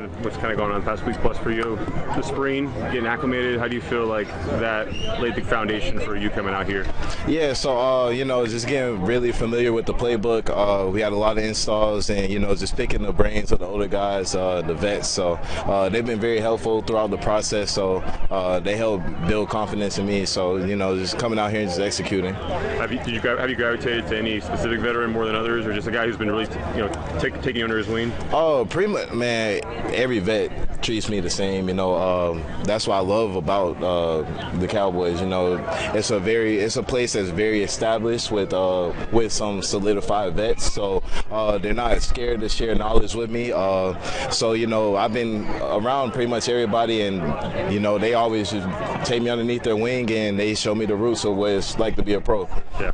given what's kind of going on the past week plus for you, the spring, getting acclimated, how do you feel like that laid the foundation for you coming out here? Yeah, so, just getting really familiar with the playbook. We had a lot of installs and, just picking the brains of the older guys, the vets. So they've been very helpful throughout the process. So they help build confidence in me. So, just coming out here and just executing. Have you gravitated to any specific veteran more than others, or just a guy who's been really, taking you under his wing? Oh, pretty much, man. Every vet treats me the same. That's what I love about the Cowboys. It's a place that's very established with some solidified vets. So they're not scared to share knowledge with me. I've been around pretty much everybody, and they always just take me underneath their wing and they show me the roots of what it's like to be a pro. Yeah.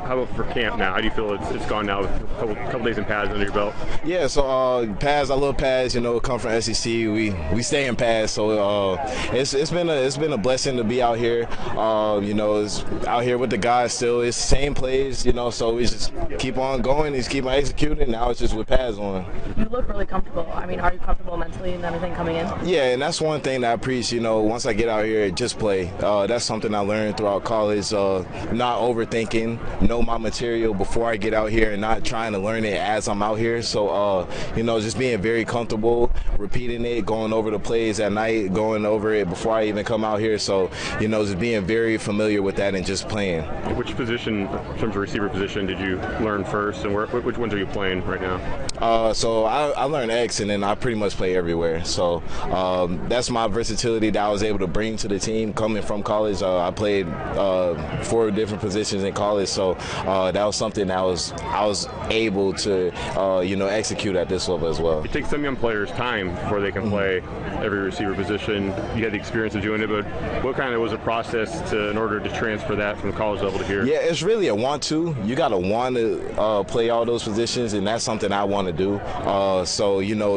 How about for camp now? How do you feel it's gone now with a couple days in pads under your belt? Yeah, so pads, I love pads. Come from SEC. We stay in pads, so it's been a blessing to be out here. It's out here with the guys still. It's the same plays, so we just keep on going, just keep on executing. Now it's just with pads on. You look really comfortable. I mean, are you comfortable mentally and everything coming in? Yeah, and that's one thing that I preach. Once I get out here, just play. That's something I learned throughout college. Not overthinking, know my material before I get out here, and not trying to learn it as I'm out here. So, just being very comfortable, repeating it, going over the plays at night, going over it before I even come out here. So, just being very familiar with that and just playing. Which position, in terms of receiver position, did you learn first, and which ones are you playing right now? So I learned X, and then I pretty much play everywhere. So that's my versatility that I was able to bring to the team coming from college. I played 4 different positions in college, so that was something that I was able to execute at this level as well. It takes some young players time before they can play every receiver position. You had the experience of doing it, but what kind of was the process in order to transfer that from the college level to here? Yeah, it's really a want-to. You got to want to play all those positions, and that's something I want to do.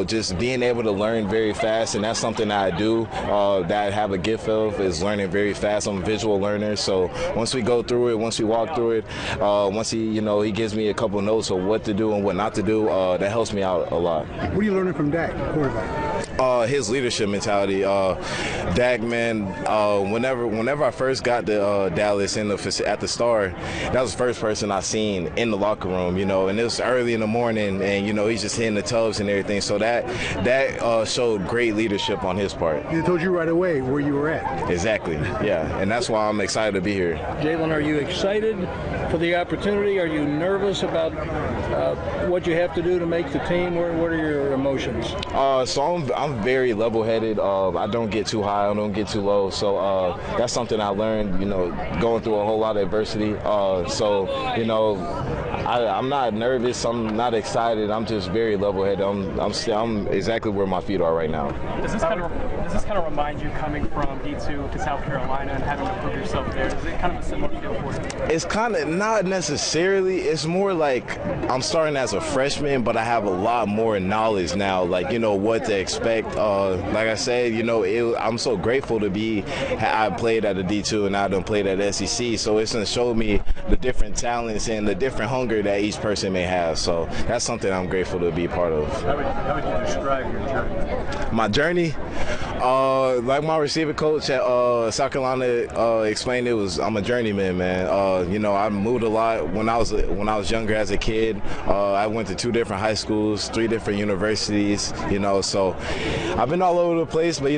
Just being able to learn very fast, and that's something that I do, that I have a gift of, is learning very fast. I'm a visual learner, so once we go through it, once we walk through it, once he gives me a couple of notes of what to do and what not to do, that helps me out a lot. What are you learning from Dak, quarterback? His leadership mentality. Dak, man, whenever I first got to Dallas at the Star, that was the first person I seen in the locker room, and it was early in the morning, and he's just hitting the tubs and everything. So that showed great leadership on his part. He told you right away where you were at. Exactly, yeah, and that's why I'm excited to be here. Jalen, are you excited for the opportunity? Are you nervous about what you have to do to make the team? What are your emotions? So I'm very level-headed. I don't get too high, I don't get too low. So that's something I learned, going through a whole lot of adversity. I'm not nervous. I'm not excited. I'm just very level-headed. I'm exactly where my feet are right now. Does this kind of remind you coming from D2 to South Carolina and having to prove yourself there? Is it kind of a similar feel for you? It's kind of not necessarily. It's more like I'm starting as a freshman, but I have a lot more knowledge now, what to expect. Like I said, I'm so grateful to be. I played at the D2 and I done played at SEC, so it's going to show me the different talents and the different hunger that each person may have. So that's something I'm grateful to be part of. How would you describe your journey? My journey? Like my receiver coach at South Carolina explained, I'm a journeyman, man. I moved a lot when I was younger as a kid. I went to 2 different high schools, 3 different universities, so I've been all over the place, but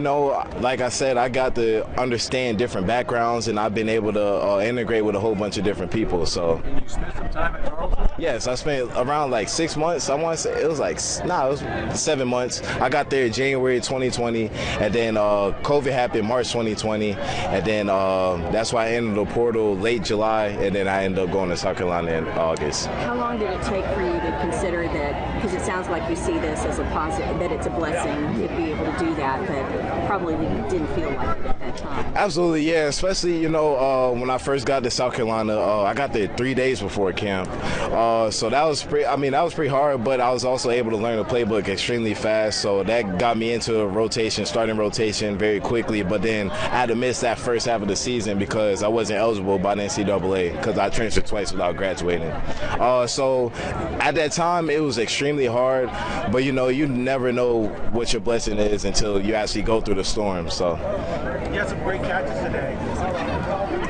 like I said, I got to understand different backgrounds, and I've been able to integrate with a whole bunch of different people. So you spent some time at Charleston? Yes, I spent around 6 months. I want to say it was 7 months. I got there January 2020, and then COVID happened March 2020, and then that's why I entered the portal late July, and then I ended up going to South Carolina in August. How long did it take for you to consider that? Because it sounds like you see this as a positive, that it's a blessing to be able to do that, but probably didn't feel like it at that that time. Absolutely, yeah. Especially, you know, when I first got to South Carolina, I got there 3 days before camp. So that was pretty hard, but I was also able to learn the playbook extremely fast. So that got me into a rotation, starting rotation very quickly. But then I had to miss that first half of the season because I wasn't eligible by the NCAA because I transferred twice without graduating. So at that time, it was extremely hard. But, you know, you never know what your blessing is until you actually go through the storm. So. You had some great catches today.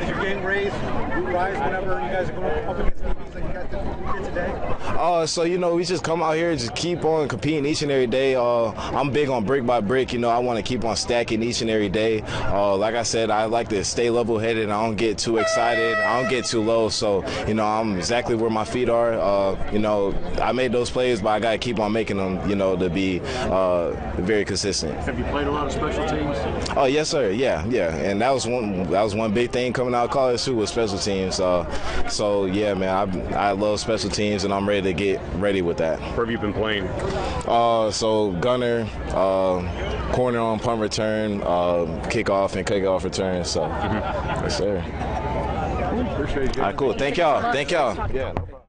Is your game rise whenever you guys are going up against DBs like you guys did today? So, you know, we just come out here, just keep on competing each and every day. I'm big on brick by brick. You know, I want to keep on stacking each and every day. Like I said, I like to stay level-headed. I don't get too excited. I don't get too low. So, you know, I'm exactly where my feet are. You know, I made those plays, but I got to keep on making them, you know, to be very consistent. Have you played a lot of special teams? Oh, yes, sir. Yeah. And that was one big thing coming out of college, too, was special teams. So, yeah, man, I love special teams, and I'm ready to get ready with that. Where have you been playing? So gunner, corner on punt return, kickoff and kickoff return. So, yes, sir. Appreciate it. All right, cool. Thank y'all. Yeah.